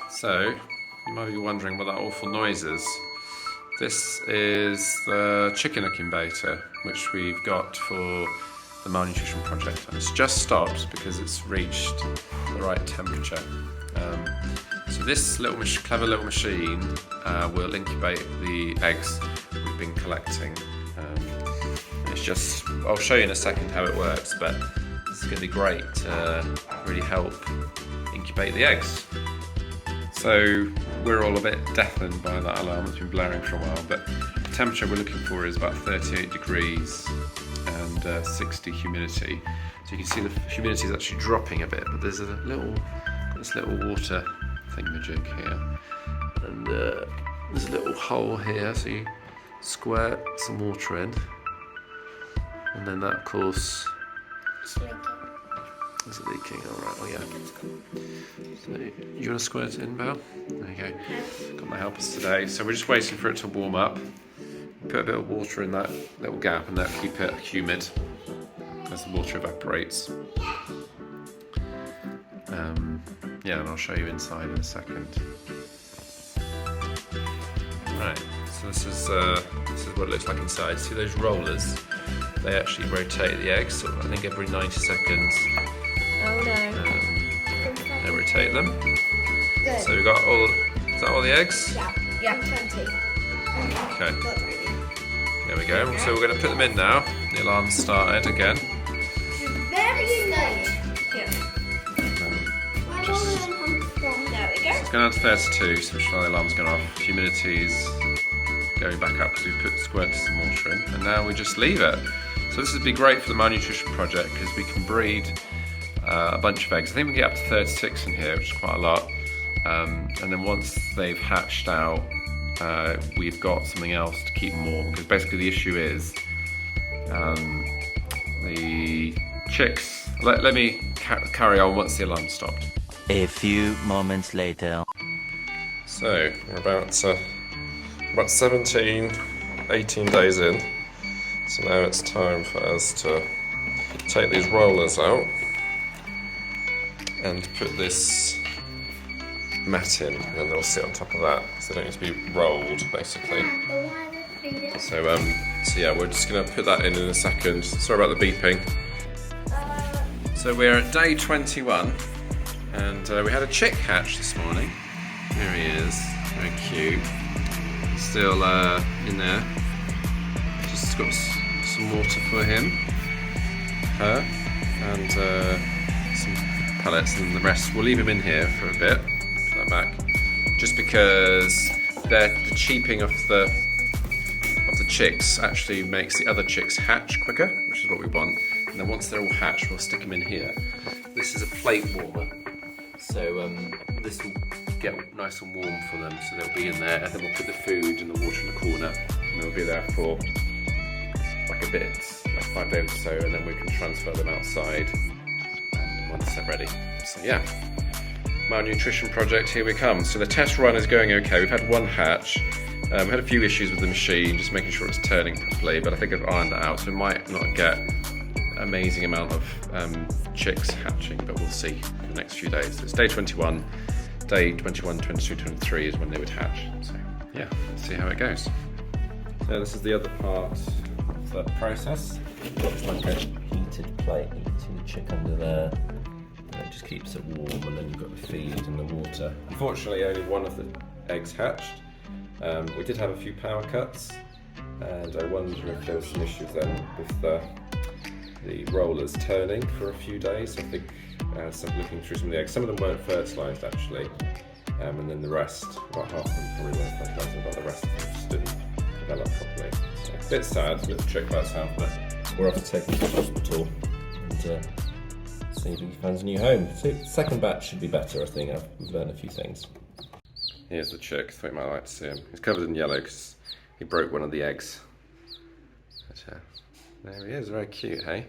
So, you might be wondering what that awful noise is. This is the chicken incubator, which we've got for the Malnutrition project. And it's just stopped because it's reached the right temperature. So this clever little machine will incubate the eggs we've been collecting. I'll show you in a second how it works, but it's going to be great to really help incubate the eggs. So we're all a bit deafened by that alarm that's been blaring for a while, but the temperature we're looking for is about 38 degrees and 60 humidity. So you can see the humidity is actually dropping a bit, but there's this little water thingamajig here, and there's a little hole here, so you squirt some water in, and then that, of course, It's leaking. is it leaking? All right. Oh yeah. So you want to squirt it in, Belle? There you go. Got my helpers today, so we're just waiting for it to warm up. Put a bit of water in that little gap, and that'll keep it humid as the water evaporates. Yeah, and I'll show you inside in a second. Right, so this is what it looks like inside. See those rollers? They actually rotate the eggs, so I think every 90 seconds. Oh no. They rotate them. Good. So we've got is that all the eggs? Yeah. 20. Okay. There we go. So we're going to put them in now. The alarm's started again. Very nice. Yeah. Just There we go. It's going down to 32, so the alarm's gone off. Humidity's going back up because we've squirted some water in, and now we just leave it. So this would be great for the Malnutrition project because we can breed a bunch of eggs. I think we can get up to 36 in here, which is quite a lot. And then once they've hatched out, we've got something else to keep them warm. Because basically the issue is the chicks. Let me carry on once the alarm stopped. A few moments later. So we're about 17, 18 days in. So now it's time for us to take these rollers out and put this mat in, and they'll sit on top of that, so they don't need to be rolled, basically. So yeah, we're just going to put that in a second. Sorry about the beeping. So we're at day 21, and we had a chick hatch this morning. There he is, very cute. Still in there. Just got some water for him, her, and some pellets, and the rest we'll leave him in here for a bit. Put that back, just because the cheaping of the chicks actually makes the other chicks hatch quicker, which is what we want. And then once they're all hatched, we'll stick them in here. This is a plate warmer, so this will get nice and warm for them, so they'll be in there, and then we'll put the food and the water in the corner, and they'll be there for like 5 days or so, and then we can transfer them outside once they're ready. So yeah, Malnutrition project, here we come. So the test run is going okay. We've had one hatch. We had a few issues with the machine, just making sure it's turning properly, but I think I've ironed that out, so we might not get an amazing amount of chicks hatching, but we'll see in the next few days. So it's day 21, day 21, 22, 23 is when they would hatch. So yeah, let's see how it goes. So this is the other part of the process. It's like a heated plate. You can see the chick under there. And it just keeps it warm, and then you've got the feed and the water. Unfortunately, only one of the eggs hatched. We did have a few power cuts, and I wonder if there was some issues then with the rollers turning for a few days. I think looking through some of the eggs, some of them weren't fertilised actually, and then the rest, about half of them probably weren't fertilised, but the rest of them just didn't develop properly. So a bit sad, little trick by itself, but we're off to take them to the hospital and see if he finds a new home. So second batch should be better, I think. I've learned a few things. Here's the chick. I thought you might like to see him. He's covered in yellow because he broke one of the eggs. But, there he is, very cute, hey?